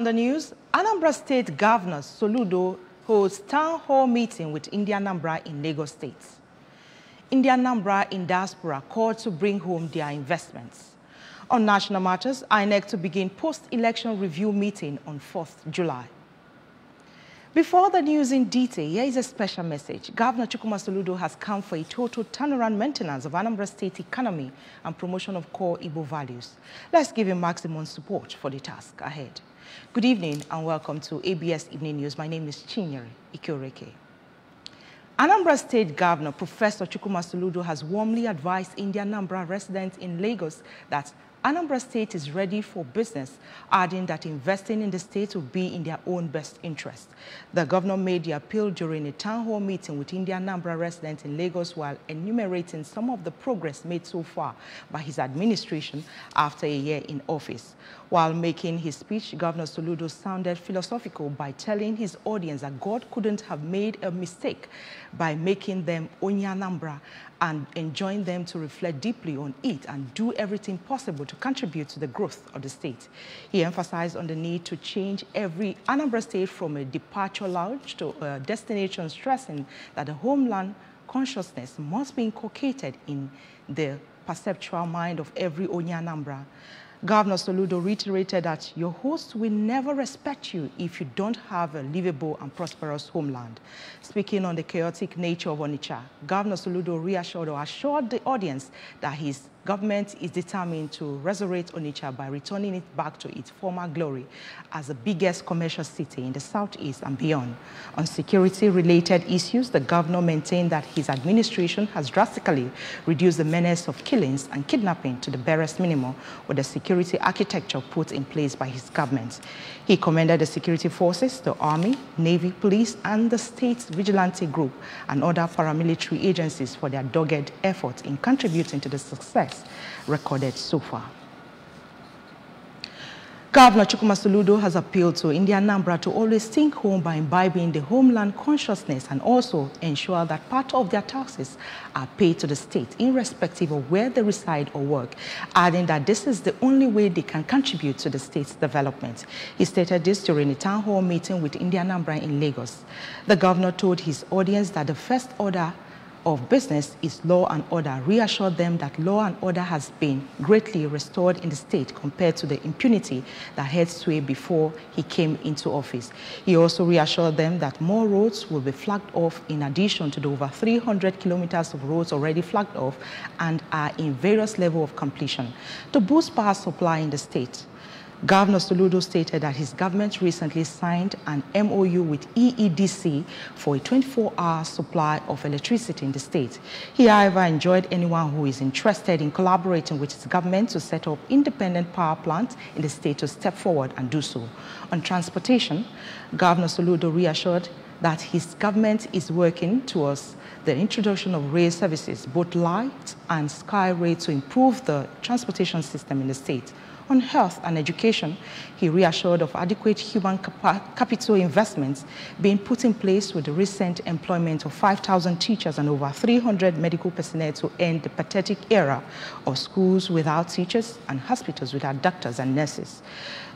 On the news, Anambra State Governor Soludo holds town hall meeting with Indianambra in Lagos State. Indianambra in diaspora called to bring home their investments. On national matters, INEC to begin post-election review meeting on 4th July. Before the news in detail, here is a special message. Governor Chukwuma Soludo has come for a total turnaround maintenance of Anambra State economy and promotion of core Igbo values. Let's give him maximum support for the task ahead. Good evening and welcome to ABS Evening News. My name is Chinyere Ikioreke. Anambra State Governor Professor Chukwuma Soludo has warmly advised Indianambra residents in Lagos that Anambra State is ready for business, adding that investing in the state will be in their own best interest. The governor made the appeal during a town hall meeting with Indianambra residents in Lagos while enumerating some of the progress made so far by his administration after a year in office. While making his speech, Governor Soludo sounded philosophical by telling his audience that God couldn't have made a mistake by making them Onyanambra and enjoin them to reflect deeply on it and do everything possible to contribute to the growth of the state. He emphasized on the need to change every Anambra State from a departure lounge to a destination, stressing that the homeland consciousness must be inculcated in the perceptual mind of every Onyanambra. Governor Soludo reiterated that your host will never respect you if you don't have a livable and prosperous homeland. Speaking on the chaotic nature of Onitsha, Governor Soludo assured the audience that his government is determined to resurrect Onitsha by returning it back to its former glory as the biggest commercial city in the southeast and beyond. On security-related issues, the governor maintained that his administration has drastically reduced the menace of killings and kidnapping to the barest minimum with the security architecture put in place by his government. He commended the security forces, the army, navy, police, and the state vigilante group and other paramilitary agencies for their dogged efforts in contributing to the success recorded so far. Governor Chukwuma Soludo has appealed to Indianambra to always think home by imbibing the homeland consciousness and also ensure that part of their taxes are paid to the state, irrespective of where they reside or work, adding that this is the only way they can contribute to the state's development. He stated this during a town hall meeting with Indianambra in Lagos. The governor told his audience that the first order of business is law and order, reassured them that law and order has been greatly restored in the state compared to the impunity that had sway before he came into office. He also reassured them that more roads will be flagged off in addition to the over 300 kilometers of roads already flagged off and are in various levels of completion. To boost power supply in the state, Governor Soludo stated that his government recently signed an MOU with EEDC for a 24-hour supply of electricity in the state. He, however, enjoined anyone who is interested in collaborating with his government to set up independent power plants in the state to step forward and do so. On transportation, Governor Soludo reassured that his government is working towards the introduction of rail services, both light and sky rail, to improve the transportation system in the state. On health and education, he reassured of adequate human capital investments being put in place with the recent employment of 5,000 teachers and over 300 medical personnel to end the pathetic era of schools without teachers and hospitals without doctors and nurses.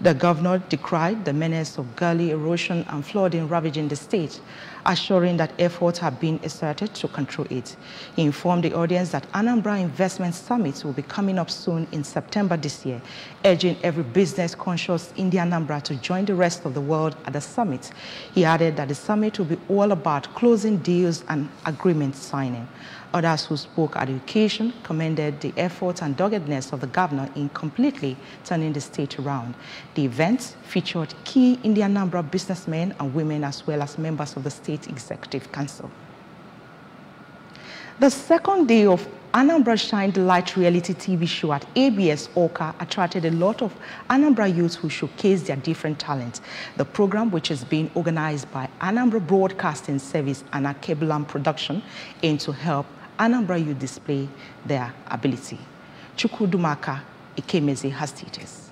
The governor decried the menace of gully erosion and flooding ravaging the state, assuring that efforts have been exerted to control it. He informed the audience that Anambra Investment Summit will be coming up soon in September this year, urging every business-conscious Indianambra to join the rest of the world at the summit. He added that the summit will be all about closing deals and agreement signing. Others who spoke at the occasion commended the efforts and doggedness of the governor in completely turning the state around. The event featured key Indianambra businessmen and women as well as members of the State Executive Council. The second day of Anambra Shine the Light reality TV show at ABS Awka attracted a lot of Anambra youths who showcased their different talents. The program, which is being organized by Anambra Broadcasting Service and Akebulam Production, aims to help Anambra youth display their ability. Chukwudumaka Ikemeze has details.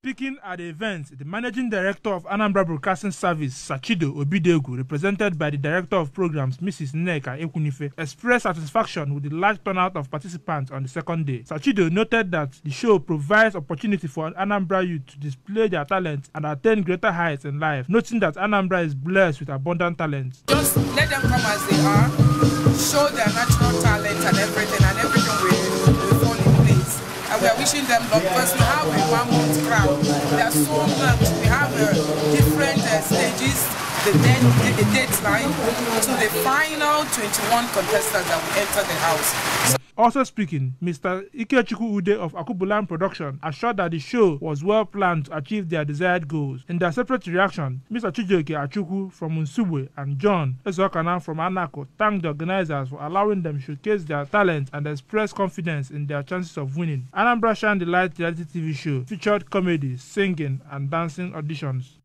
Speaking at the event, the Managing Director of Anambra Broadcasting Service, Sachido Obidegu, represented by the Director of Programs, Mrs. Nneka Ekwunife, expressed satisfaction with the large turnout of participants on the second day. Sachido noted that the show provides opportunity for Anambra youth to display their talents and attain greater heights in life, noting that Anambra is blessed with abundant talents. Just let them come as they are, show their natural talent and everything will fall in place. And we are wishing them luck because we have a 1 month crowd. They are so much. We have different stages, the deadline to the final 21 contestants that will enter the house. Also speaking, Mr. Ikechukwu Ude of Akubulan Production assured that the show was well planned to achieve their desired goals. In their separate reaction, Mr. Chijioke Achukwu from Unsubwe and John Ezokana from Anako thanked the organizers for allowing them showcase their talent and express confidence in their chances of winning. Anambra Shine the Light reality TV show featured comedy, singing, and dancing auditions.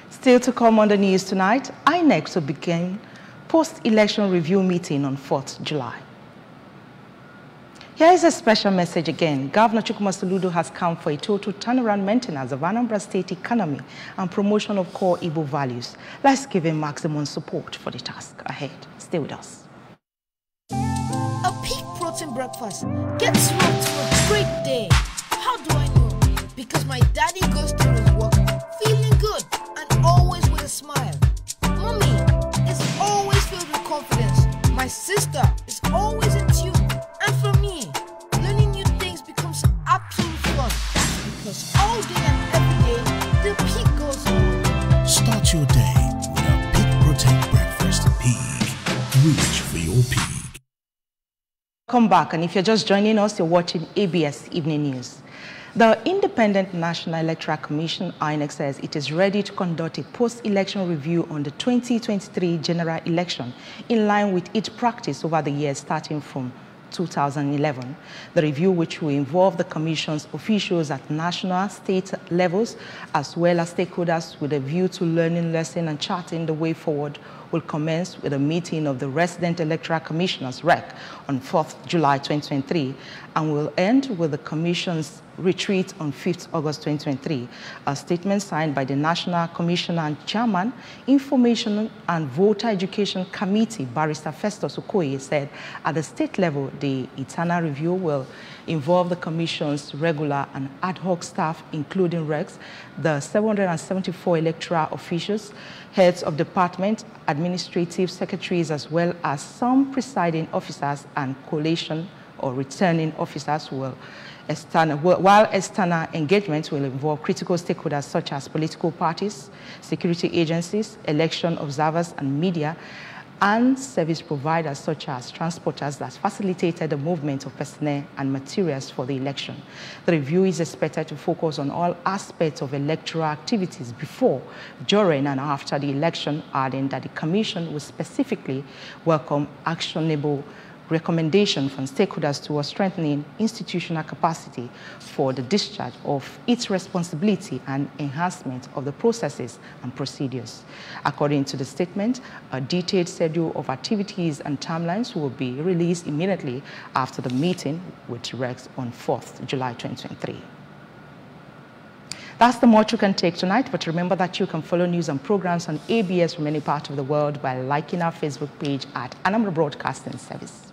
Still to come on the news tonight, INEC will begin post-election review meeting on 4th July. Here is a special message again. Governor Chukwuma Soludo has come for a total turnaround maintenance of Anambra State economy and promotion of core Igbo values. Let's give him maximum support for the task ahead. Stay with us. A peak protein breakfast gets you up to a great day. How do I know? Because my daddy goes through his work feeling good and always with a smile. Mommy is always filled with confidence. My sister is always in tune. And for me, learning new things becomes absolute fun. Because all day and every day, the peak goes on. Start your day with a Peak Protein Breakfast. Peak. Reach for your peak. Come back, and if you're just joining us, you're watching ABS Evening News. The Independent National Electoral Commission, INEC, says it is ready to conduct a post-election review on the 2023 general election in line with its practice over the years starting from 2011. The review, which will involve the Commission's officials at national, state levels, as well as stakeholders with a view to learning, lesson, and charting the way forward, will commence with a meeting of the Resident Electoral Commissioners, REC, on 4th July 2023 and will end with the Commission's retreat on 5th August 2023. A statement signed by the National Commissioner and Chairman, Information and Voter Education Committee, Barrister Festus Okoye, said at the state level, the internal review will involve the Commission's regular and ad hoc staff, including RECs, the 774 electoral officials, heads of department, administrative secretaries, as well as some presiding officers and collation or returning officers while external engagements will involve critical stakeholders such as political parties, security agencies, election observers and media, and service providers such as transporters that facilitated the movement of personnel and materials for the election. The review is expected to focus on all aspects of electoral activities before, during, and after the election, adding that the Commission will specifically welcome actionable recommendation from stakeholders towards strengthening institutional capacity for the discharge of its responsibility and enhancement of the processes and procedures. According to the statement, a detailed schedule of activities and timelines will be released immediately after the meeting with RECs on 4th July 2023. That's the much you can take tonight, but remember that you can follow news and programs on ABS from any part of the world by liking our Facebook page at Anambra Broadcasting Service.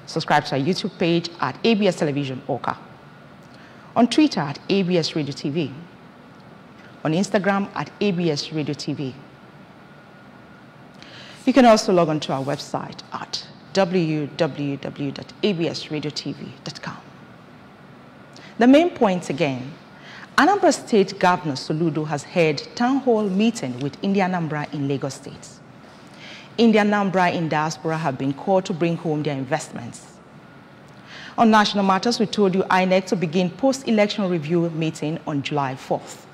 Subscribe to our YouTube page at ABS Television Oka. On Twitter at ABS Radio TV. On Instagram at ABS Radio TV. You can also log on to our website at www.absradiotv.com. The main points again. Anambra State Governor Soludo has held town hall meeting with Indianambra in Lagos State. Indianambra in diaspora have been called to bring home their investments. On national matters, we told you INEC to begin post-election review meeting on July 4th.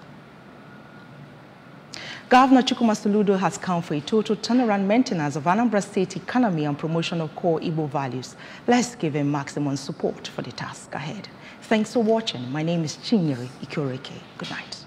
Governor Chukwuma Soludo has come for a total turnaround maintenance of Anambra State economy and promotion of core Igbo values. Let's give him maximum support for the task ahead. Thanks for watching. My name is Chinyere Ikoreke. Good night.